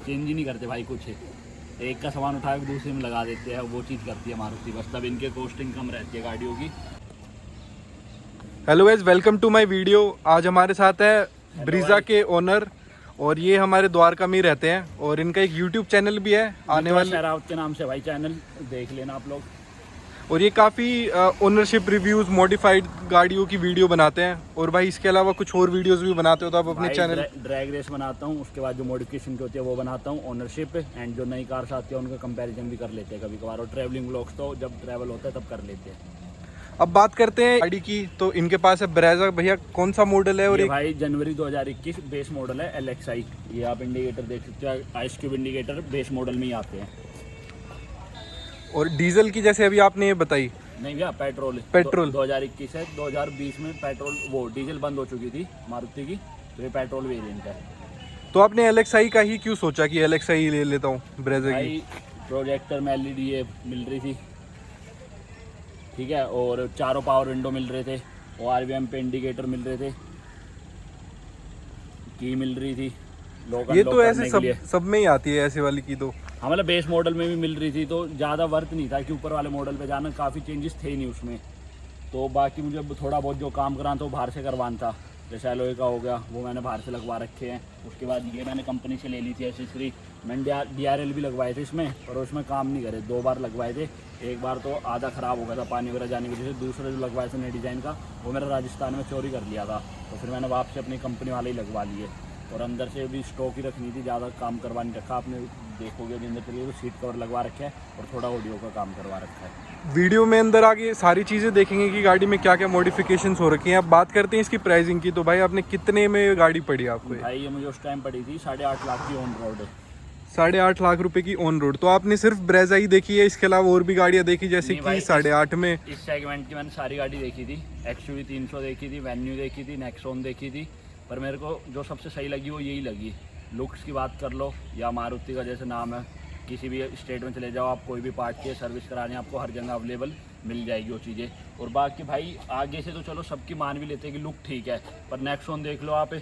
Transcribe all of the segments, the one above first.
Change ही नहीं करते भाई कुछ। एक का सामान उठा के दूसरे में लगा देते हैं, वो चीज़ करती है मारुति बस, तब इनके कॉस्टिंग कम रहती है गाड़ियों की। Hello guys, welcome to my video. आज हमारे साथ है ब्रीजा के ओनर और ये हमारे द्वारका में ही रहते हैं और इनका एक यूट्यूब चैनल भी है आने वाले शेरावत के नाम से भाई चैनल, देख लेना आप लोग। और ये काफ़ी ओनरशिप रिव्यूज़ मॉडिफाइड गाड़ियों की वीडियो बनाते हैं और भाई इसके अलावा कुछ और वीडियोस भी बनाते हो तो आप अपने चैनल। ड्रैग रेस बनाता हूँ, उसके बाद जो मॉडिफिकेशन की होती है वो बनाता हूँ, ओनरशिप एंड जो नई कार्स आती है उनका कंपैरिजन भी कर लेते हैं कभी कभार, और ट्रैवलिंग व्लॉग्स तो जब ट्रैवल होता है तब कर लेते हैं। अब बात करते हैं गाड़ी की, तो इनके पास है ब्रेजा। भैया कौन सा मॉडल है? और एक भाई जनवरी 2021 बेस मॉडल है LXI। ये आप इंडिकेटर देख सकते हो, ice cube indicator base model में ही आते हैं। और डीजल की जैसे अभी आपने ये बताई, नहीं भैया पेट्रोल 2021 है। 2020 में पेट्रोल वो डीजल बंद हो चुकी थी मारुति की, तो ये पेट्रोल वेरिएंट है। तो आपने LXI का ही क्यों सोचा कि LXI ले लेता हूँ ब्रेजा की? प्रोजेक्टर में LED ये मिल रही थी, ठीक है, और चारों पावर विंडो मिल रहे थे, ORVM पे इंडिकेटर मिल रहे थे, की मिल रही थी, ये तो ऐसे सब में ही आती है ऐसे वाली की तो। हाँ मतलब बेस मॉडल में भी मिल रही थी, तो ज़्यादा वर्थ नहीं था कि ऊपर वाले मॉडल पे जाना, काफ़ी चेंजेस थे नहीं उसमें। तो बाकी मुझे थोड़ा बहुत जो काम कराना था वो बाहर से करवाना था, जैसे एलोए का हो गया वो मैंने बाहर से लगवा रखे हैं। उसके बाद ये मैंने कंपनी से ले ली थी एसेसरी, मैंने DRL भी लगवाए थे इसमें, पर उसमें काम नहीं करे। 2 बार लगवाए थे, एक बार तो आधा ख़राब हो गया था पानी वगैरह जाने की वजह से। दूसरे जो लगवाए थे नए डिज़ाइन का वो मेरा राजस्थान में चोरी कर लिया था, तो फिर मैंने वापस अपनी कंपनी वाले ही लगवा लिए। और अंदर से भी स्टॉक ही रखनी थी, ज़्यादा काम करवा नहीं रखा। आपने देखोगे अंदर के लिए तो सीट कवर लगवा रखा है और थोड़ा ऑडियो का काम करवा रखा है। वीडियो में अंदर आगे सारी चीज़ें देखेंगे कि गाड़ी में क्या क्या मॉडिफिकेशंस हो रखी हैं। अब बात करते हैं इसकी प्राइसिंग की, तो भाई आपने कितने में गाड़ी पड़ी आपको? भाई ये मुझे उस टाइम पड़ी थी 8.5 लाख की ऑन रोड। 8.5 लाख रुपए की ऑन रोड। तो आपने सिर्फ ब्रेजा ही देखी है, इसके अलावा और भी गाड़ियाँ देखी जैसे कि 8.5 में? इस सेगमेंट की मैंने सारी गाड़ी देखी थी, XUV 300 देखी थी, वेन्यू देखी थी, नेक्सॉन देखी थी, पर मेरे को जो सबसे सही लगी वो यही लगी। लुक्स की बात कर लो या मारुति का जैसे नाम है, किसी भी स्टेट में चले जाओ आप, कोई भी पार्ट की सर्विस कराने आपको हर जगह अवेलेबल मिल जाएगी वो चीज़ें। और बाकी भाई आगे से तो चलो सबकी मान भी लेते हैं कि लुक ठीक है, पर नेक्सॉन देख लो आप,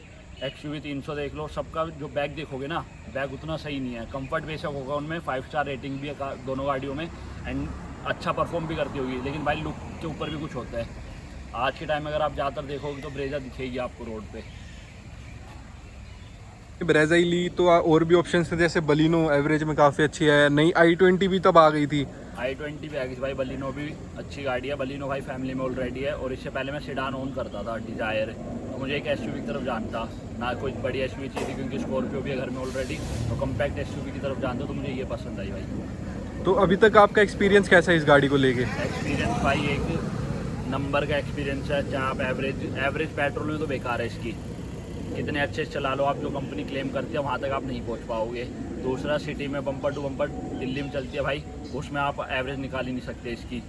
XUV 300 देख लो, सबका जो बैग देखोगे ना, बैग उतना सही नहीं है। कंफर्ट बेशक होगा उनमें, 5 स्टार रेटिंग भी है दोनों गाड़ियों में, एंड अच्छा परफॉर्म भी करती होगी, लेकिन भाई लुक के ऊपर भी कुछ होता है। आज के टाइम में अगर आप ज़्यादातर देखोगे तो ब्रेजा दिखेगी आपको रोड पे। ब्रेजा ही ली तो और भी ऑप्शन थे, जैसे बलिनो एवरेज में काफ़ी अच्छी है, नई i20 भी तब आ गई थी। i20 भी आ गई भाई, बलिनो भी अच्छी गाड़ी है। बलिनो भाई फैमिली में ऑलरेडी है, और इससे पहले मैं सेडान ओन करता था, डिजायर, तो मुझे एक SUV की तरफ जानता ना, कोई बड़ी SUV चाहिए थी क्योंकि स्कॉर्पियो भी है घर में ऑलरेडी, तो कम्पैक्ट SUV की तरफ जानता, तो मुझे ये पसंद आई भाई। तो अभी तक आपका एक्सपीरियंस कैसा है इस गाड़ी को लेके? एक्सपीरियंस भाई एक नंबर का एक्सपीरियंस है। चाहे आप एवरेज पेट्रोल में तो बेकार है इसकी, कितने अच्छे से चला लो आप, जो कंपनी क्लेम करती है वहाँ तक आप नहीं पहुँच पाओगे। दूसरा सिटी में बम्पर टू बम्पर दिल्ली में चलती है भाई, उसमें आप एवरेज निकाल ही नहीं सकते इसकी।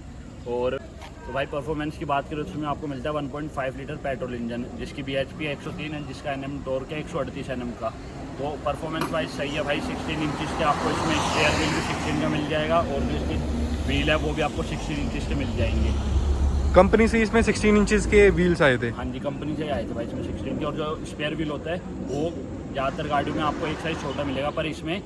और तो भाई परफॉर्मेंस की बात करें तो उसमें आपको मिलता है 1.5 लीटर पेट्रोल इंजन, जिसकी BHP 103 है, जिसका NM टॉर्क है 138 NM का। तो परफॉर्मेंस वाइज सही है भाई। 16 इंचज़ के आपको इसमें स्टेयर व्हील भी 16 का मिल जाएगा, और जो इसकी व्हील है वो भी आपको 16 इंचज़ के मिल जाएंगे। कंपनी से इसमें 16 इंचेस के व्हील्स आए थे? हाँ जी, कंपनी से आए थे भाई इसमें 16 के। और जो स्पेयर व्हील होता है वो ज़्यादातर गाड़ियों में आपको एक साइज़ छोटा मिलेगा, पर इसमें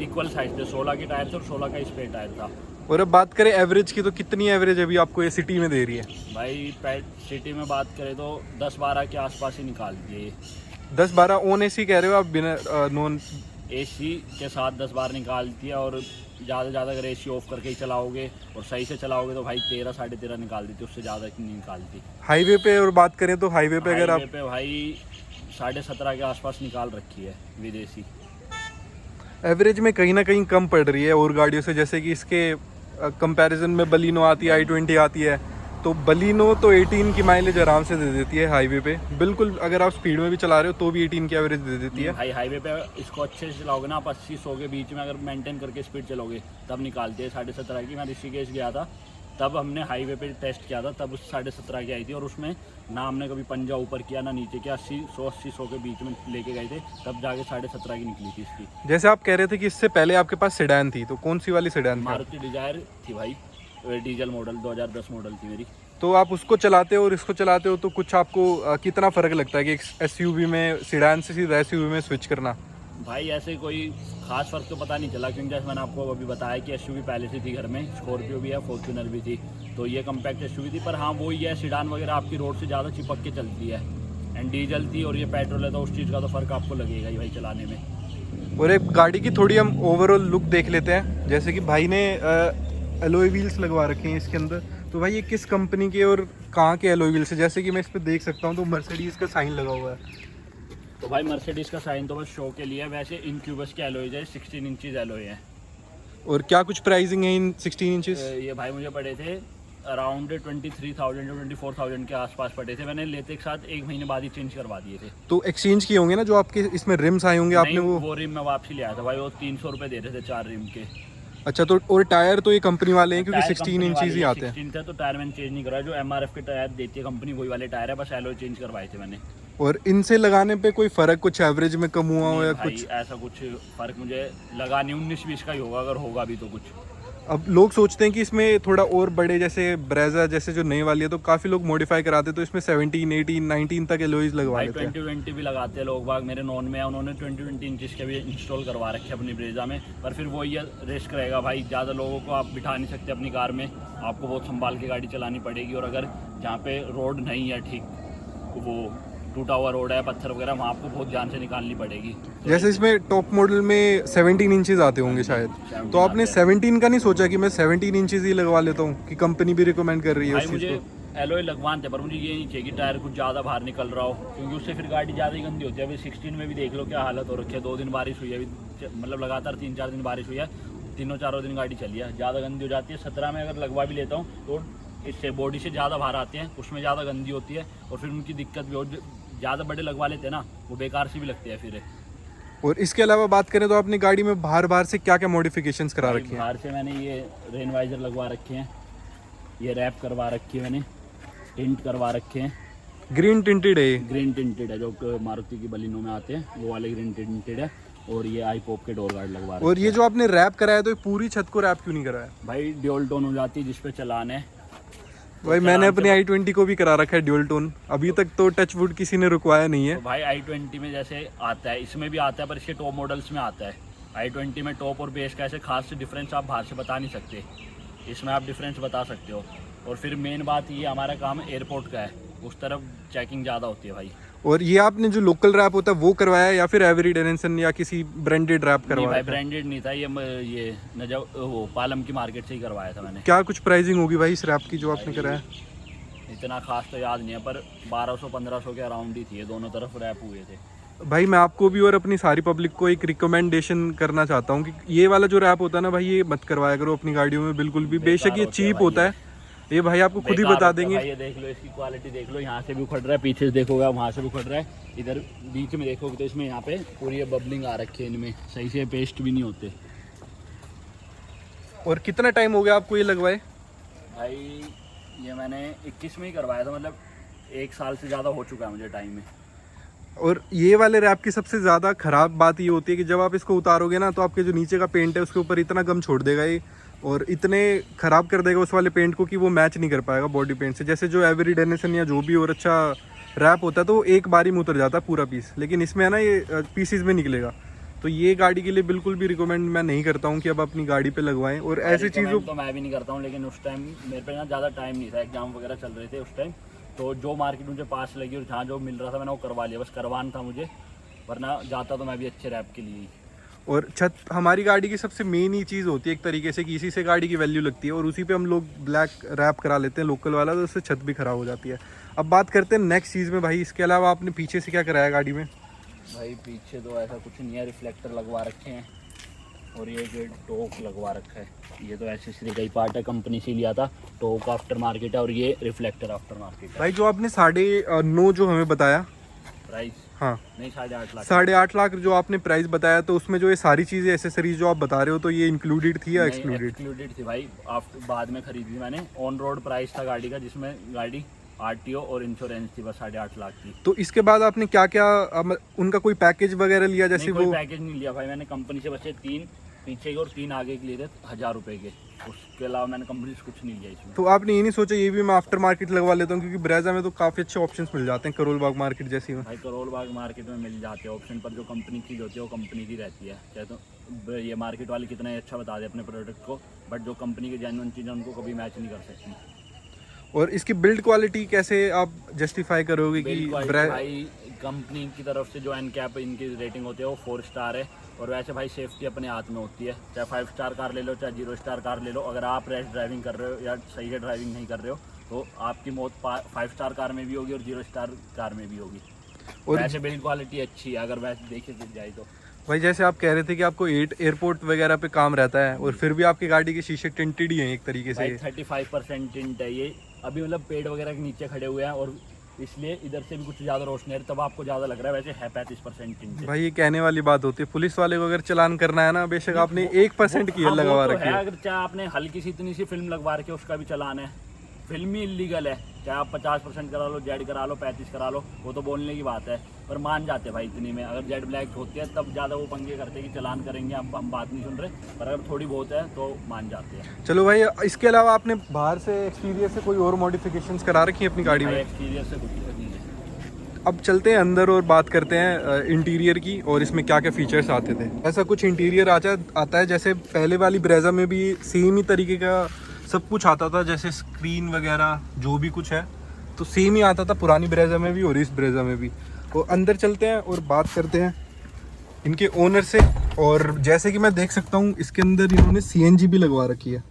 इक्वल साइज़ थे, 16 के टायर थे और 16 का स्पेयर टायर था। और अब बात करें एवरेज की, तो कितनी एवरेज अभी आपको ये सिटी में दे रही है? भाई सिटी में बात करें तो 10-12 के आसपास ही निकालती है। 10-12 ऑन AC कह रहे हो आप, बिना नॉन AC के साथ 10-12 निकालती है, और ज़्यादा से ज़्यादा अगर AC ऑफ करके ही चलाओगे और सही से चलाओगे तो भाई 13 साढ़े 13 निकाल देती, उससे ज़्यादा नहीं निकालती। हाईवे पे और बात करें तो हाईवे पे अगर आप पे भाई 17.5 के आसपास निकाल रखी है विदेशी। एवरेज में कहीं ना कहीं कम पड़ रही है और गाड़ियों से, जैसे कि इसके कंपैरिजन में बलिनो आती है, i20 आती है, तो बलिनो तो 18 की माइलेज आराम से दे देती है हाईवे पे, बिल्कुल अगर आप स्पीड में भी चला रहे हो तो भी 18 की एवरेज दे देती है। भाई हाईवे पे इसको अच्छे से चलाओगे ना आप, 80-100 के बीच में अगर मेंटेन करके स्पीड चलोगे तब निकालती है 17.5 की। मैं ऋषिकेश गया था तब हमने हाईवे पे टेस्ट किया था, तब 17.5 की आई थी, और उसमें ना हमने कभी पंजा ऊपर किया ना नीचे किया, 80-100 के बीच में लेके गए थे, तब जाके 17.5 की निकली थी इसकी। जैसे आप कह रहे थे कि इससे पहले आपके पास सेडान थी, तो कौन सी वाली सेडान? मारुति डिजायर थी भाई, डीजल मॉडल 2010 मॉडल थी मेरी। तो आप उसको चलाते हो और इसको चलाते हो तो कुछ आपको कितना फ़र्क लगता है कि एक SUV में, सेडान से सीधा SUV में स्विच करना? भाई ऐसे कोई खास फर्क तो पता नहीं चला, क्योंकि जैसे मैंने आपको अभी बताया कि एसयूवी पहले से थी घर में, स्कॉर्पियो भी है, फॉर्च्यूनर भी थी, तो ये कम्पैक्ट एसयूवी थी। पर हाँ वही है, सीडान वगैरह आपकी रोड से ज़्यादा चिपक के चलती है, एंड डीजल थी और ये पेट्रोल है, तो उस चीज़ का तो फ़र्क आपको लगेगा ही भाई चलाने में। और एक गाड़ी की थोड़ी हम ओवरऑल लुक देख लेते हैं। जैसे कि भाई ने एलॉय व्हील्स लगवा रखे हैं इसके अंदर, तो भाई ये किस कंपनी के और कहाँ के एलॉय व्हील्स है? जैसे कि मैं इस पर देख सकता हूँ तो मर्सिडीज़ का साइन लगा हुआ है। तो भाई मर्सिडीज़ का साइन तो बस शो के लिए है, वैसे इनक्यूबस के एलॉयज है, 16 इंचज़ एलॉय है। और क्या कुछ प्राइसिंग है इन 16 इंचेस? ये भाई मुझे पड़े थे अराउंड 23,000 या 24,000 के आसपास पड़े थे, मैंने लेते के साथ 1 महीने बाद ही चेंज करवा दिए थे। तो एक्सचेंज किए होंगे ना जो आपके इसमें रिम्स आए होंगे आपने? नहीं, वो वो रिम मैं वापसी ले आया था भाई, वो 300 रुपये दे रहे थे 4 रिम के। अच्छा, तो और टायर तो ये कंपनी वाले हैं क्योंकि टायर 16 कंपनी इंचेस ही वाले आते हैं। 16 थे, तो टायर मैंने चेंज नहीं कराया, जो एमआरएफ के टायर देती है कंपनी वही वाले टायर है, बस एलॉय चेंज करवाए थे मैंने। और इनसे लगाने पे कोई फर्क कुछ एवरेज में कम हुआ हो या भाई कुछ? ऐसा कुछ फर्क मुझे लगा नहीं, 19-20 का ही होगा, अगर होगा भी तो कुछ। अब लोग सोचते हैं कि इसमें थोड़ा और बड़े, जैसे ब्रेजा जैसे जो नई वाली है, तो काफ़ी लोग मॉडिफाई कराते हैं, तो इसमें 17, 18, 19 तक एलॉयज लगवा भाई लेते हैं। 20 भी लगाते हैं लोग बाग, मेरे नॉन में है, उन्होंने 20 इंचज़ के भी इंस्टॉल करवा रखे अपनी ब्रेजा में। पर फिर वही रिस्क रहेगा भाई, ज़्यादा लोगों को आप बिठा नहीं सकते अपनी कार में, आपको बहुत संभाल के गाड़ी चलानी पड़ेगी। और अगर जहाँ पे रोड नहीं है ठीक, वो टूटा हुआ रोड है, पत्थर वगैरह, वहाँ आपको बहुत जान से निकालनी पड़ेगी। तो जैसे इसमें टॉप मॉडल में 17 इंचेस आते होंगे शायद, तो आपने 17 का नहीं सोचा कि मैं 17 इंचेस ही लगवा लेता हूँ, कि कंपनी भी रिकमेंड कर रही है भाई उस चीज़ मुझे को? एलॉय लगवान थे, पर मुझे ये नहीं चाहिए कि टायर कुछ ज़्यादा बाहर निकल रहा हो, क्योंकि उससे फिर गाड़ी ज़्यादा ही गंदी होती है। अभी 16 में भी देख लो क्या हालत हो रखी है, 2 दिन बारिश हुई है, अभी मतलब लगातार 3-4 दिन बारिश हुई है, 3-4 दिन गाड़ी चली है, ज़्यादा गंदी हो जाती है। 17 में अगर लगवा भी लेता हूँ तो इससे बॉडी से ज़्यादा बाहर आते हैं, उसमें ज़्यादा गंदी होती है, और फिर उनकी दिक्कत भी हो, ज़्यादा बड़े लगवा लेते हैं ना, वो बेकार से भी लगते हैं फिर। और इसके अलावा बात करें तो आपने गाड़ी में बाहर से क्या क्या मॉडिफिकेशंस करा रखी हैं? बाहर से मैंने ये रेन वाइजर लगवा रखे हैं, ये रैप करवा रखी है मैंने, टिंट करवा रखे हैं। ग्रीन टिंटेड है? ग्रीन टिंटेड है, जो मारुति की बलिनो में आते हैं वो वाले ग्रीन टिंटेड है। और ये आई पॉप के डोर गार्ड लगवा रखे हैं। और ये जो आपने रैप कराया, तो ये पूरी छत को रैप क्यों नहीं कराया? भाई ड्यूल टोन हो जाती है जिस पे चलान है। भाई मैंने अपनी i20 को भी करा रखा है ड्यूल टोन, अभी तक तो टच वुड किसी ने रुकवाया नहीं है। तो भाई i20 में जैसे आता है, इसमें भी आता है, पर इसके टॉप मॉडल्स में आता है। i20 में टॉप और बेस का ऐसे खास डिफरेंस आप बाहर से बता नहीं सकते, इसमें आप डिफरेंस बता सकते हो। और फिर मेन बात ये, हमारा काम एयरपोर्ट का है, उस तरफ चेकिंग ज़्यादा होती है भाई। और ये आपने जो लोकल रैप होता है वो करवाया या फिर एवरी डेनिसन या किसी ब्रांडेड रैप नहीं करवाया? भाई ब्रांडेड नहीं था, ये नजब वो पालम की मार्केट से ही करवाया था मैंने। क्या कुछ प्राइसिंग होगी भाई इस रैप की जो आपने कराया? इतना खास तो याद नहीं है, पर 1200-1500 के अराउंड ही थी, दोनों तरफ रैप हुए थे। भाई मैं आपको भी और अपनी सारी पब्लिक को एक रिकमेंडेशन करना चाहता हूँ कि ये वाला जो रैप होता है ना भाई, ये मत करवाया करो अपनी गाड़ियों में बिल्कुल भी। बेशक ये चीप होता है, ये भाई आपको खुद ही बता देंगे। ये देख लो, इसकी क्वालिटी देख लो, यहाँ से भी उखड़ रहा है, पीछे से देखोगे वहाँ से भी उखड़ रहा है, इधर बीच में देखोगे तो इसमें यहाँ पे पूरी बबलिंग आ रखी है, इनमें सही से पेस्ट भी नहीं होते। और कितना टाइम हो गया आपको ये लगवाए? भाई ये मैंने 21 में ही करवाया था, मतलब 1 साल से ज़्यादा हो चुका है मुझे टाइम में। और ये वाले रैप की सबसे ज़्यादा ख़राब बात ये होती है कि जब आप इसको उतारोगे ना, तो आपके जो नीचे का पेंट है उसके ऊपर इतना गम छोड़ देगा ये, और इतने ख़राब कर देगा उस वाले पेंट को कि वो मैच नहीं कर पाएगा बॉडी पेंट से। जैसे जो एवरी डेनिसन या जो भी और अच्छा रैप होता है तो एक बारी में उतर जाता है पूरा पीस, लेकिन इसमें है ना ये पीसीज में निकलेगा। तो ये गाड़ी के लिए बिल्कुल भी रिकमेंड मैं नहीं करता हूँ कि अब अपनी गाड़ी पे लगवाएं। और ऐसी चीज़ों तो मैं भी नहीं करता हूँ, लेकिन उस टाइम मेरे पे ना ज़्यादा टाइम नहीं था, एग्जाम वगैरह चल रहे थे उस टाइम, तो जो मार्केट मुझे पास लगी और जहाँ जो मिल रहा था मैंने वो करवा लिया, बस करवाना था मुझे, वरना जाता तो मैं भी अच्छे रैप के लिए ही। और छत हमारी गाड़ी की सबसे मेन ही चीज़ होती है एक तरीके से कि इसी से गाड़ी की वैल्यू लगती है, और उसी पे हम लोग ब्लैक रैप करा लेते हैं लोकल वाला, तो उससे छत भी ख़राब हो जाती है। अब बात करते हैं नेक्स्ट चीज़ में भाई, इसके अलावा आपने पीछे से क्या कराया गाड़ी में? भाई पीछे तो ऐसा कुछ नहीं है, रिफ्लेक्टर लगवा रखे हैं, और ये जो टोक लगवा रखा है, ये तो एक्सेसरी का ही पार्ट है, कंपनी से लिया था। टोक आफ्टर मार्केट है और ये रिफ्लेक्टर आफ्टर मार्केट है। भाई जो आपने 9.5 जो हमें बताया प्राइस, हाँ नहीं 8.5 लाख, 8.5 लाख जो आपने प्राइस बताया, तो उसमें जो ये सारी चीज़ें एसेसरीज जो आप बता रहे हो, तो ये इंक्लूडेड थी या एक्सक्लूडेड? एक्सक्लूडेड थी भाई, बाद में खरीदी मैंने। ऑन रोड प्राइस था गाड़ी का, जिसमें गाड़ी आरटीओ और इंश्योरेंस थी, बस 8.5 लाख की। तो इसके बाद आपने क्या क्या उनका कोई पैकेज वगैरह लिया? जैसे नहीं, कोई वो पैकेज नहीं लिया भाई मैंने, कंपनी से बचे 3 पीछे के और 3 आगे के लिए थे 1000 रुपये के। उसके अलावा मैंने कंपनी से कुछ नहीं लिया इसमें। तो आपने ये नहीं सोचा ये भी मैं आफ्टर मार्केट लगवा लेता हूँ, क्योंकि ब्रेजा में तो काफ़ी अच्छे ऑप्शंस मिल जाते हैं करोल बाग मार्केट जैसी में। भाई करोल बाग मार्केट में मिल जाते हैं ऑप्शन, पर जो कंपनी की चीज़ होती है वो कंपनी की रहती है। चाहे तो ये मार्केट वाले कितना अच्छा बता दे अपने प्रोडक्ट को, बट जो कंपनी की जेन्युइन चीज़ें उनको कभी मैच नहीं कर सकती। और इसकी बिल्ड क्वालिटी कैसे आप जस्टिफाई करोगे कि बिल्ड क्वालिटी भाई कंपनी की तरफ से जो एनकैप इनकी रेटिंग होती है वो 4 स्टार है। और वैसे भाई सेफ्टी अपने हाथ में होती है, चाहे 5 स्टार कार ले लो चाहे 0 स्टार कार ले लो। अगर आप रैश ड्राइविंग कर रहे हो या सही से ड्राइविंग नहीं कर रहे हो तो आपकी मौत 5 स्टार कार में भी होगी और 0 स्टार कार में भी होगी। और वैसे बिल्ड क्वालिटी अच्छी है अगर वैसे देखे जाए तो। भाई जैसे आप कह रहे थे कि आपको एयरपोर्ट वगैरह पे काम रहता है और फिर भी आपकी गाड़ी के शीशे टिंटेड ही हैं एक तरीके से। 35% टिंट है ये। अभी मतलब पेड़ वगैरह के नीचे खड़े हुए हैं और इसलिए इधर से भी कुछ ज़्यादा रोशनी है, तब आपको ज़्यादा लग रहा है। वैसे है 35% टिंट। भाई ये कहने वाली बात होती है, पुलिस वाले को अगर चालान करना है ना, बेशक आपने 1% की लगवा रखी है। अगर चाहे आपने हल्की सी इतनी सी फिल्म लगवा रखी है उसका भी चालान है। फिल्म ही इलीगल है, चाहे आप 50% करा लो, जेड करा लो, 35 करा लो, वो तो बोलने की बात है। पर मान जाते भाई इतनी में। अगर जेड ब्लैक होती है तब ज़्यादा वो पंगे करते हैं कि चालान करेंगे, हम बात नहीं सुन रहे। पर अगर थोड़ी बहुत है तो मान जाते हैं। चलो भाई, इसके अलावा आपने बाहर से एक्सटीरियर से कोई और मॉडिफिकेशंस करा रखी है अपनी गाड़ी में? एक्सटीरियर से कुछ नहीं है। अब चलते हैं अंदर और बात करते हैं इंटीरियर की और इसमें क्या क्या फीचर्स आते थे। ऐसा कुछ इंटीरियर आता है जैसे पहले वाली ब्रेजा में भी सेम ही तरीके का सब कुछ आता था, जैसे स्क्रीन वगैरह जो भी कुछ है तो सेम ही आता था पुरानी ब्रेजा में भी और इस ब्रेजा में भी। तो अंदर चलते हैं और बात करते हैं इनके ओनर से। और जैसे कि मैं देख सकता हूँ इसके अंदर इन्होंने CNG भी लगवा रखी है।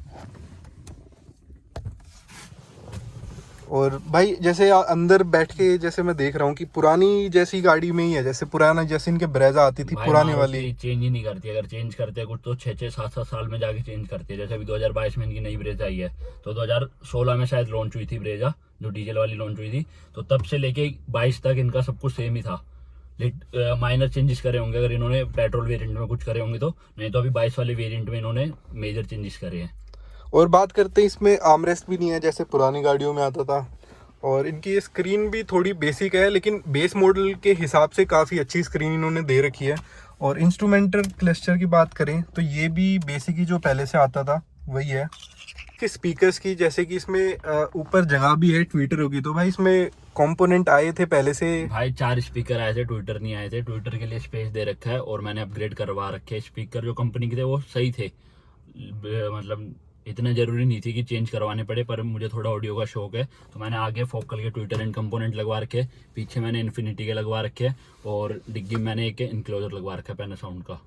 और भाई जैसे अंदर बैठ के जैसे मैं देख रहा हूँ कि पुरानी जैसी गाड़ी में ही है, जैसे पुराना जैसे इनके ब्रेजा आती थी पुराने वाली। चेंज ही नहीं करती। अगर चेंज करते हैं कुछ तो 6-6, 7-7 साल में जाके चेंज करते हैं। जैसे अभी 2022 में इनकी नई ब्रेजा आई है, तो 2016 में शायद लॉन्च हुई थी ब्रेजा, जो डीजल वाली लॉन्च हुई थी। तो तब से लेके 22 तक इनका सब कुछ सेम ही था। माइनर चेंजेस करे होंगे अगर इन्होंने पेट्रोल वेरिएंट में कुछ करे होंगे तो, नहीं तो अभी 22 वाले वेरिएंट में इन्होंने मेजर चेंजेस करे हैं। और बात करते हैं इसमें आर्मरेस्ट भी नहीं है जैसे पुरानी गाड़ियों में आता था। और इनकी ये स्क्रीन भी थोड़ी बेसिक है, लेकिन बेस मॉडल के हिसाब से काफ़ी अच्छी स्क्रीन इन्होंने दे रखी है। और इंस्ट्रूमेंटल क्लस्टर की बात करें तो ये भी बेसिक ही जो पहले से आता था वही है। कि स्पीकर्स की जैसे कि इसमें ऊपर जगह भी है ट्विटर होगी, तो भाई इसमें कंपोनेंट आए थे पहले से। भाई 4 स्पीकर आए थे, ट्विटर नहीं आए थे। ट्विटर के लिए स्पेस दे रखा है और मैंने अपग्रेड करवा रखे हैं। स्पीकर जो कंपनी के थे वो सही थे, मतलब इतना जरूरी नहीं थी कि चेंज करवाने पड़े। पर मुझे थोड़ा ऑडियो का शौक है तो मैंने आगे फोकल के ट्विटर एंड कंपोनेंट लगवा रखे, पीछे मैंने इन्फिनिटी के लगवा रखे और डिग्गी में मैंने एक इनक्लोजर लगवा रखा है पैनासोनिक का।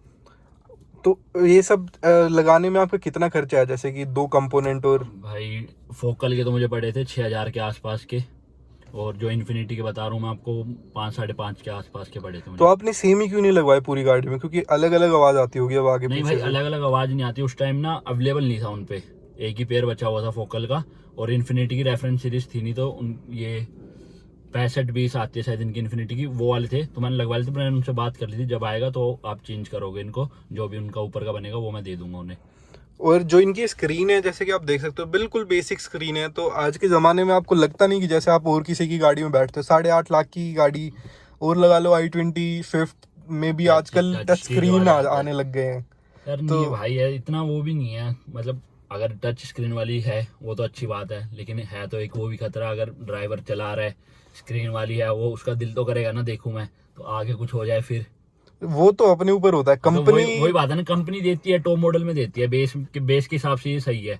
तो ये सब लगाने में आपका कितना खर्चा है, जैसे कि 2 कंपोनेंट? और भाई फोकल के तो मुझे पड़े थे 6000 के आसपास के, और जो इन्फिनिटी के बता रहा हूँ मैं आपको 5-5.5 के आसपास के पड़े थे मुझे। तो आपने सेम ही क्यों नहीं लगवाए पूरी गाड़ी में, क्योंकि अलग अलग आवाज आती होगी अब आगे नहीं पीछे भाई, अलग अलग आवाज नहीं आती। उस टाइम ना अवेलेबल नहीं था उन पे, एक ही पेयर बचा हुआ था फोकल का। और इन्फिनिटी की रेफरेंस सीरीज थी नहीं, तो ये 65-20 आती है शायद इनकी इन्फिनिटी की, वो वाले थे तो मैंने लगवा लिए थे। मैंने उनसे बात कर ली थी, जब आएगा तो आप चेंज करोगे इनको, जो भी उनका ऊपर का बनेगा वो मैं दे दूंगा उन्हें। और जो इनकी स्क्रीन है जैसे कि आप देख सकते हो बिल्कुल बेसिक स्क्रीन है। तो आज के ज़माने में आपको लगता नहीं कि जैसे आप और किसी की गाड़ी में बैठते हो। 8.5 लाख की गाड़ी और लगा लो i20 स्विफ्ट में भी आजकल टच स्क्रीन आने लग गए हैं। यार नहीं भाई है, इतना वो भी नहीं है। मतलब अगर टच स्क्रीन वाली है वो तो अच्छी बात है, लेकिन है तो एक वो भी खतरा, अगर ड्राइवर चला रहा है स्क्रीन वाली है, वो उसका दिल तो करेगा ना देखूं मैं, तो आगे कुछ हो जाए फिर वो तो अपने ऊपर होता है। कंपनी तो वही बात है ना, कंपनी देती है टॉप मॉडल में देती है, बेस के हिसाब से ये सही है।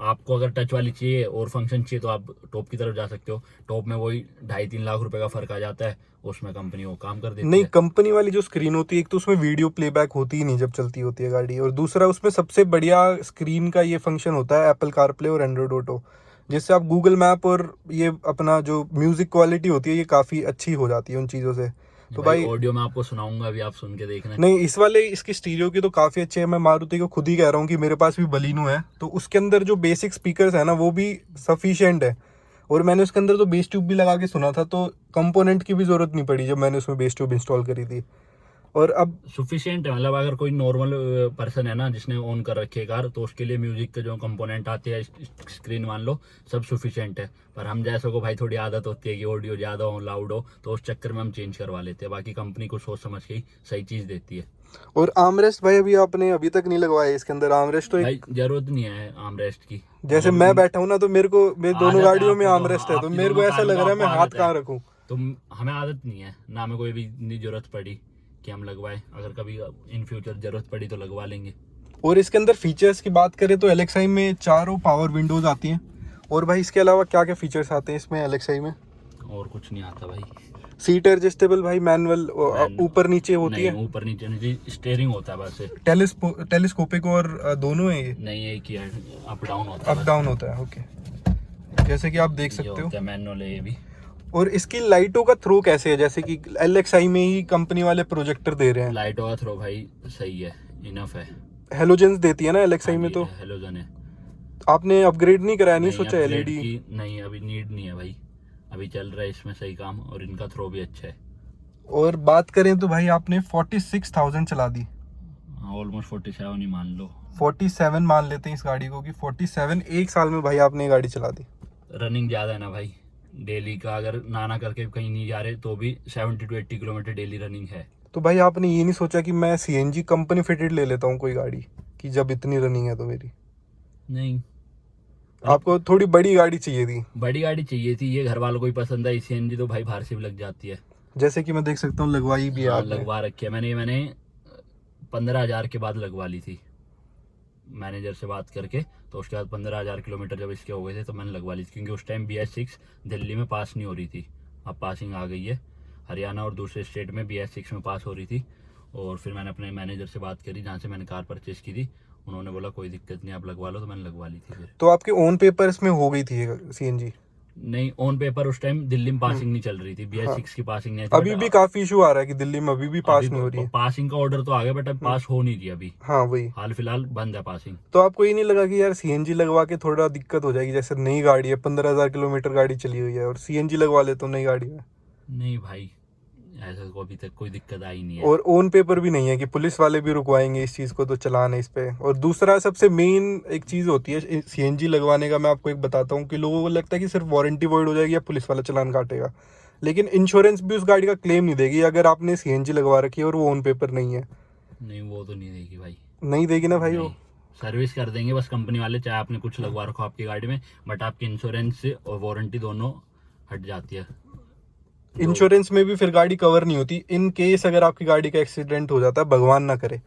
आपको अगर टच वाली चाहिए और फंक्शन चाहिए तो आप टॉप की तरफ जा सकते हो। टॉप में वही 2.5-3 लाख रुपए का फर्क आ जाता है, उसमें कंपनी वो काम कर देती है। नहीं, कंपनी वाली जो स्क्रीन होती है, एक तो उसमें वीडियो प्लेबैक होती ही नहीं जब चलती होती है गाड़ी, और दूसरा उसमें सबसे बढ़िया स्क्रीन का ये फंक्शन होता है एप्पल कारप्ले और एंड्रॉइड ऑटो, जिससे आप गूगल मैप और ये अपना जो म्यूजिक क्वालिटी होती है ये काफ़ी अच्छी हो जाती है उन चीज़ों से। तो भाई ऑडियो मैं आपको सुनाऊंगा, अभी आप सुन के देखना। नहीं, इस वाले इसकी स्टीरियो की तो काफ़ी अच्छी है। मैं मारुति को खुद ही कह रहा हूँ कि मेरे पास भी बलिनो है, तो उसके अंदर जो बेसिक स्पीकर्स है ना वो भी सफिशिएंट है। और मैंने उसके अंदर तो बेस ट्यूब भी लगा के सुना था, तो कंपोनेंट की भी ज़रूरत नहीं पड़ी जब मैंने उसमें बेस ट्यूब इंस्टॉल करी थी। और अब सफिशिएंट है, मतलब अगर कोई नॉर्मल पर्सन है ना जिसने ऑन कर रखी है कार, तो उसके लिए म्यूजिक के जो कंपोनेंट आते हैं, स्क्रीन मान लो, सब सफिशिएंट है। पर हम जैसे को भाई थोड़ी आदत होती है कि ऑडियो ज़्यादा हो, लाउड हो, तो उस चक्कर में हम चेंज करवा लेते हैं। बाकी कंपनी को सोच समझ के ही सही चीज़ देती है। और आर्मरेस्ट भाई अभी अभी तक नहीं लगवाया इसके अंदर आर्मरेस्ट तो भाई जरूरत नहीं है आर्मरेस्ट की। जैसे मैं बैठा हूँ ना तो मेरे दोनों आदत है गाड़ियों में आपको, आर्मरेस्ट है तो आपकी मेरे को दोनों ऐसा कारों लग में रहा है मैं आपको हाथ आदत कहाँ है। रखूँ। तो हमें आदत नहीं है ना, हमें कोई भी नहीं जरूरत पड़ी कि हम लगवाए, अगर कभी इन फ्यूचर जरूरत पड़ी तो लगवा लेंगे। और इसके अंदर फीचर्स की बात करें तो LXi में 4 पावर विंडोज आती हैं। और भाई इसके अलावा क्या क्या फीचर्स आते हैं इसमें LXi में? और कुछ नहीं आता भाई। सीट एडजस्टेबल भाई, मैनुअल ऊपर नीचे होती है? ऊपर नीचे स्टीयरिंग होता है बस। टेलीस्कोपिक और दोनों है ये? नहीं, एक ही अप डाउन होता है। अप डाउन होता है, ओके। जैसे कि आप देख सकते हो मैनुअल है ये भी। और इसकी लाइटों का थ्रो कैसे है? जैसे कि LXi में ही कंपनी वाले प्रोजेक्टर दे रहे हैं। लाइटों का थ्रो भाई सही है, इनफ है। हेलोजेंस देती है ना LXi में? तो हेलोजन है। आपने अपग्रेड नहीं कराया? नहीं सोचा upgrade LED? की नहीं, अभी नीड नहीं है भाई, अभी चल रहा है इसमें सही काम, और इनका थ्रो भी अच्छा है। और बात करें तो भाई आपने 46,000 चला दी। ऑलमोस्ट 47 ही मान लो। 47 मान लेते हैं इस गाड़ी को कि 47 एक साल में भाई आपने ये गाड़ी चला दी। रनिंग ज़्यादा है ना भाई, डेली का अगर ना करके कहीं नहीं जा रहे तो भी 70 to 80 किलोमीटर डेली रनिंग है। तो भाई आपने ये नहीं सोचा कि मैं CNG कंपनी फिटेड ले लेता हूँ कोई गाड़ी, कि जब इतनी रनिंग है तो मेरी? नहीं, आपको थोड़ी बड़ी गाड़ी चाहिए थी? बड़ी गाड़ी चाहिए थी, ये घर वालों को ही पसंद है। CNG तो भाई बाहर से भी लग जाती है। जैसे कि मैं देख सकता हूँ लगवाई भी है हाँ, आपने। लगवा रखी है मैंने 15,000 के बाद लगवा ली थी मैनेजर से बात करके। तो उसके बाद 15,000 किलोमीटर जब इसके हो गए थे तो मैंने लगवा ली थी, क्योंकि उस टाइम BS6 दिल्ली में पास नहीं हो रही थी। अब पासिंग आ गई है, हरियाणा और दूसरे स्टेट में BS6 में पास हो रही थी। और फिर मैंने अपने मैनेजर से बात करी जहाँ से मैंने कार परचेज की थी, उन्होंने बोला कोई दिक्कत नहीं आप लगवा लो, तो मैंने लगवा ली थी। फिर तो आपके ओन पेपर्स में हो गई थी CNG? नहीं, ऑन पेपर उस टाइम दिल्ली में पासिंग नहीं चल रही थी, BS6 की पासिंग नहीं थी। अभी भी काफी इशू आ रहा है कि दिल्ली में अभी भी पास नहीं हो रही है। पासिंग का ऑर्डर तो आ गया, बट अब पास हो नहीं रही अभी। हाँ वही, हाल फिलहाल बंद है पासिंग। तो आपको ये नहीं लगा कि यार CNG लगवा के थोड़ा दिक्कत हो जाएगी? जैसे नई गाड़ी है, 15,000 किलोमीटर गाड़ी चली हुई है, और CNG लगवा ले तो नई गाड़ी में? नहीं भाई, ऐसा को अभी तक कोई दिक्कत आई नहीं है। और ओन पेपर भी नहीं है कि पुलिस वाले भी रुकवाएंगे इस चीज को तो चलान है इस पे? और दूसरा सबसे मेन एक चीज होती है CNG लगवाने का, मैं आपको एक बताता हूँ कि लोगों को लगता है कि सिर्फ वारंटी वॉइड हो जाएगी या पुलिस वाला चलान काटेगा, लेकिन इंश्योरेंस भी उस गाड़ी का क्लेम नहीं देगी अगर आपने CNG लगवा रखी है और वो ओन पेपर नहीं है। नहीं, वो तो नहीं देगी भाई। नहीं देगी ना भाई? वो सर्विस कर देंगे बस कंपनी वाले, चाहे आपने कुछ लगवा रखो आपकी गाड़ी में, बट आपकी इंश्योरेंस और वारंटी दोनों हट जाती है। इंश्योरेंस में भी फिर गाड़ी कवर नहीं होती इन केस अगर आपकी गाड़ी का एक्सीडेंट हो जाता है, भगवान ना करे।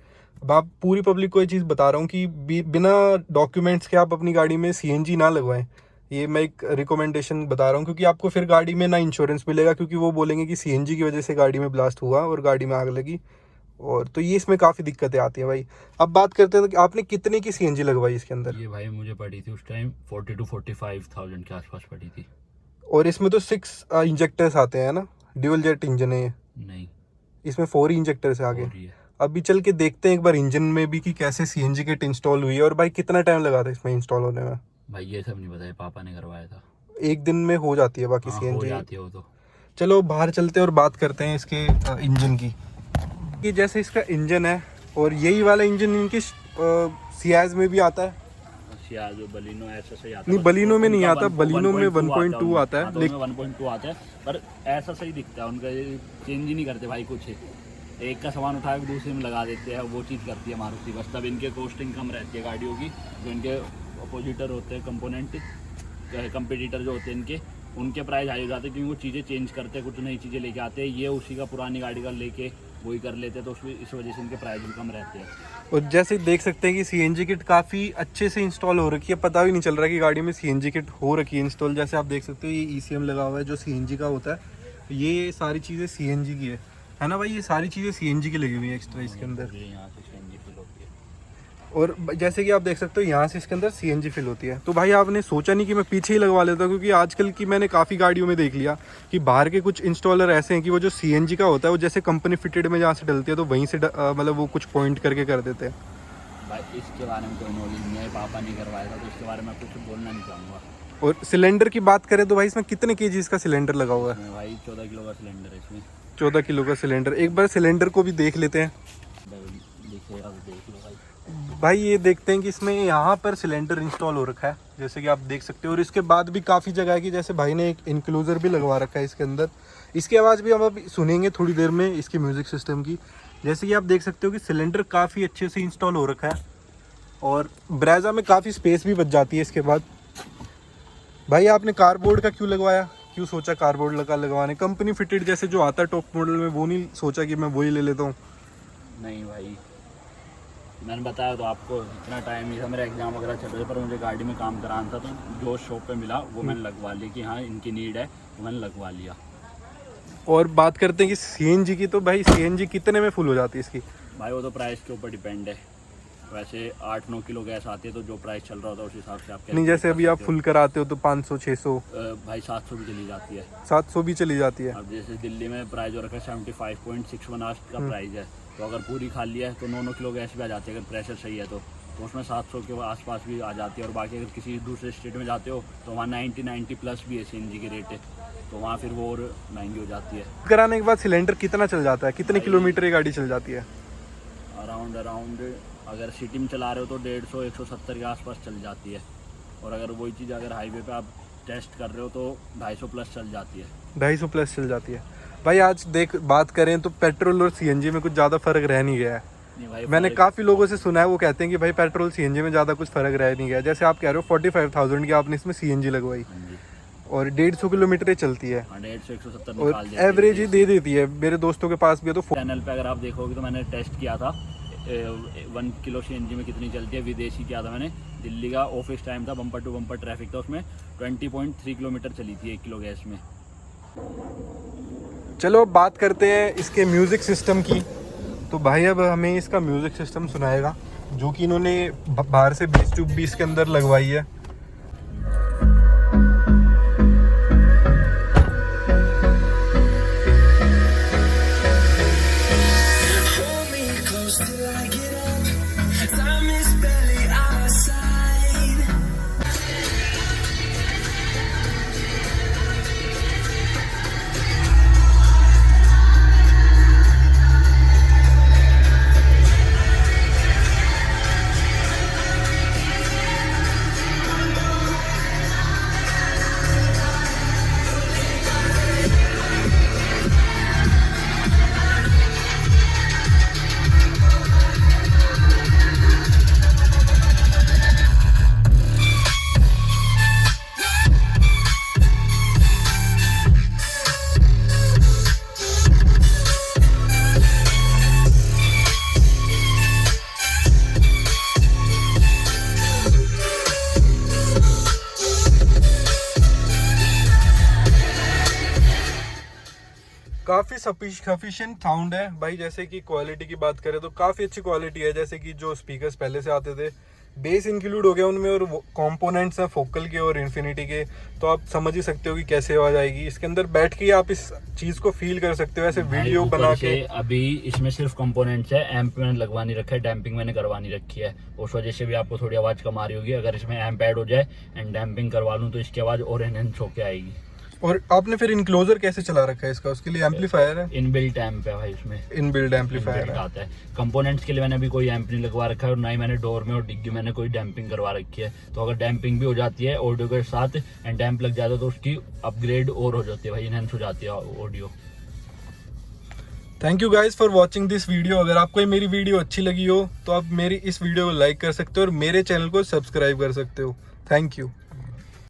अब आप पूरी पब्लिक को ये चीज़ बता रहा हूँ कि बिना डॉक्यूमेंट्स के आप अपनी गाड़ी में CNG ना लगवाएं। ये मैं एक रिकमेंडेशन बता रहा हूँ, क्योंकि आपको फिर गाड़ी में ना इंश्योरेंस मिलेगा, क्योंकि वो बोलेंगे कि CNG की वजह से गाड़ी में ब्लास्ट हुआ और गाड़ी में आग लगी। और तो ये इसमें काफ़ी दिक्कतें आती हैं भाई। अब बात करते हैं कि आपने कितने की CNG लगवाई इसके अंदर? ये भाई मुझे पड़ी थी उस टाइम 40 to 45,000 के आसपास पड़ी थी। और इसमें तो 6 इंजेक्टर्स आते हैं ना, ड्यूल जेट इंजन है ये? नहीं, इसमें 4 ही इंजेक्टर्स है आगे। अभी चल के देखते हैं एक बार इंजन में भी कि कैसे CNG किट इंस्टॉल हुई है, और भाई कितना टाइम लगा था इसमें इंस्टॉल होने में? भाई ये सब नहीं बताया, पापा ने करवाया था। एक दिन में हो जाती है बाकी हाँ, CNG? हो जाती है वो तो। चलो बाहर चलते हैं और बात करते हैं इसके इंजन की। कि जैसे इसका इंजन है, और यही वाला इंजन इनकी सियाज में भी आता है? जो बलिनो ऐसा सही आता नहीं, है, बलिनो में नहीं उनका आता, बलिनो में 1.2 आता है। हाँ, तो उनमें 1.2 आता है, पर ऐसा सही दिखता है उनका, चेंज ही नहीं करते भाई कुछ। एक का सामान उठा के दूसरे में लगा देते हैं, वो चीज़ करती है मारुति बस। तब इनके कॉस्टिंग कम रहती है गाड़ियों की। जो इनके अपोजिटर होते हैं, कंपोनेंट कंपटीटर जो होते हैं इनके, उनके प्राइस हाई हो जाते हैं, क्योंकि वो चीज़ें चेंज करते हैं, कुछ नई चीज़ें लेके आते हैं। ये उसी का पुरानी गाड़ी का लेके वही कर लेते हैं, तो उसमें इस वजह से इनके प्राइस भी कम रहते हैं। और जैसे देख सकते हैं कि CNG किट काफ़ी अच्छे से इंस्टॉल हो रखी है, पता भी नहीं चल रहा कि गाड़ी में CNG किट हो रखी है इंस्टॉल। जैसे आप देख सकते हो ये ECM लगा हुआ है जो CNG का होता है, ये सारी चीज़ें CNG की है ना भाई? ये सारी चीज़ें CNG की लगी हुई है एक्स्ट्रा इसके अंदर। यहाँ से CNG फिल होती है, और जैसे कि आप देख सकते हो यहाँ से इसके अंदर CNG फिल होती है। तो भाई आपने सोचा नहीं कि मैं पीछे ही लगवा लेता, क्योंकि आजकल की मैंने काफ़ी गाड़ियों में देख लिया कि बाहर के कुछ इंस्टॉलर ऐसे हैं कि वो जो CNG का होता है वो जैसे कंपनी फिटेड में जहाँ से डलती है तो वहीं से मतलब वो कुछ पॉइंट करके कर देते हैं। भाई इसके बारे में कोई नॉलेज नहीं है, पापा ने करवाया था, तो इसके बारे में कुछ बोलना नहीं चाहूँगा। और सिलेंडर की बात करें तो भाई इसमें कितने kg का सिलेंडर लगा हुआ है? भाई 14 किलो का सिलेंडर है इसमें। 14 किलो का सिलेंडर। एक बार सिलेंडर को भी देख लेते हैं। दिखेगा तो देख लो भाई। भाई ये देखते हैं कि इसमें यहाँ पर सिलेंडर इंस्टॉल हो रखा है, जैसे कि आप देख सकते हो। और इसके बाद भी काफ़ी जगह है कि जैसे भाई ने एक इंक्लूजर भी लगवा रखा है इसके अंदर। इसकी आवाज़ भी हम अब सुनेंगे थोड़ी देर में, इसके म्यूज़िक सिस्टम की। जैसे कि आप देख सकते हो कि सिलेंडर काफ़ी अच्छे से इंस्टॉल हो रखा है और ब्रेजा में काफ़ी स्पेस भी बच जाती है इसके बाद। भाई आपने कार्डबोर्ड का क्यों लगवाया, क्यों सोचा कार्डबोर्ड लगवाने? कंपनी फिटेड जैसे जो आता है टॉप मॉडल में वो नहीं सोचा कि मैं वही ले लेता हूँ? नहीं भाई, मैंने बताया तो आपको, इतना टाइम नहीं था, मेरा एग्ज़ाम वगैरह चल रहे थे, पर मुझे गाड़ी में काम कराना था, तो जो शॉप पे मिला वो मैंने लगवा लिया कि हाँ इनकी नीड है, तो मैंने लगवा लिया। और बात करते हैं कि सीएनजी की, तो भाई सीएनजी कितने में फुल हो जाती है इसकी? भाई वो तो प्राइस के ऊपर डिपेंड है, वैसे 8-9 किलो गैस आती है, तो जो प्राइस चल रहा होता है उस हिसाब से आप नहीं, जैसे अभी आप फुल कराते हो तो 500-600 भाई 700 भी चली जाती है। 700 भी चली जाती है। अब जैसे दिल्ली में प्राइस हो रखा है 75.61 आस्ट का प्राइस है, तो अगर पूरी खाली है तो 9 किलो गैस भी आ जाती है, अगर प्रेशर सही है तो उसमें 700 के आसपास भी आ जाती है। और बाकी अगर किसी दूसरे स्टेट में जाते हो तो वहाँ 90 प्लस भी है सीएनजी के रेट है, तो वहाँ फिर वो और महंगी हो जाती है। कराने के बाद सिलेंडर कितना चल जाता है, कितने किलोमीटर ये गाड़ी चल जाती है? अराउंड अगर सिटी में चला रहे हो तो 150-170 के आसपास चल जाती है, और अगर वही चीज़ अगर हाईवे पे आप टेस्ट कर रहे हो तो 250 प्लस चल जाती है। 250 प्लस चल जाती है। भाई आज बात करें तो पेट्रोल और सीएनजी में कुछ ज़्यादा फर्क रह नहीं गया है। नहीं भाई, मैंने काफ़ी लोगों से सुना है, वो कहते हैं कि भाई पेट्रोल सीएनजी में ज़्यादा कुछ फर्क रह नहीं गया। जैसे आप कह रहे हो 45,000 की आपने इसमें सीएनजी लगवाई और 150 किलोमीटर चेंजती है, 150-170 और निकाल देती है, एवरेज ही दे देती है। मेरे दोस्तों के पास भी है तो चैनल पे अगर आप देखोगे तो मैंने टेस्ट किया था 1 किलो सीएनजी में कितनी चलती है, विदेशी किया था मैंने, दिल्ली का ऑफिस टाइम था, बम्पर टू बम्पर ट्रैफिक था, उसमें 20.3 किलोमीटर चली थी 1 किलो गैस में। चलो अब बात करते हैं इसके म्यूज़िक सिस्टम की। तो भाई अब हमें इसका म्यूज़िक सिस्टम सुनाएगा, जो कि इन्होंने बाहर से बेस ट्यूब भी इसके अंदर लगवाई है। काफ़ी सफिशिएंट साउंड है भाई। जैसे कि क्वालिटी की बात करें तो काफ़ी अच्छी क्वालिटी है। जैसे कि जो स्पीकर्स पहले से आते थे बेस इंक्लूड हो गया उनमें, और कंपोनेंट्स हैं फोकल के और इन्फिनिटी के, तो आप समझ ही सकते हो कि कैसे आवाज़ आएगी। इसके अंदर बैठ के आप इस चीज़ को फील कर सकते हो, ऐसे वीडियो बना के। अभी इसमें सिर्फ कंपोनेंट्स है, एम्प मैंने लगवा नहीं रखा है, डैम्पिंग मैंने करवानी रखी है, उस वजह से भी आपको थोड़ी आवाज़ कम आ रही होगी। अगर इसमें एम्प ऐड हो जाए एंड डैम्पिंग करवा लूँ तो इसकी आवाज़ और एनहेंस होके आएगी। और आपने फिर इनक्लोजर कैसे चला रखा है इसका? उसके लिए एम्पलीफायर है, इनबिल्ट एम्प है भाई, उसमें इनबिल्ट एम्पलीफायर आता है। कंपोनेंट्स के लिए मैंने अभी कोई एम्प नहीं लगवा रखा है, और ना ही मैंने डोर में और डिग्गी मैंने कोई डैम्पिंग करवा रखी है। तो अगर डैम्पिंग भी हो जाती है ऑडियो के साथ एंड डैम्प लग जाता है तो उसकी अपग्रेड और हो जाती है भाई, इनहेंस हो जाती है audio. Thank you guys for watching this video. अगर आपको ये मेरी वीडियो अच्छी लगी हो तो आप मेरी इस वीडियो को लाइक कर सकते हो और मेरे चैनल को सब्सक्राइब कर सकते हो। Thank you.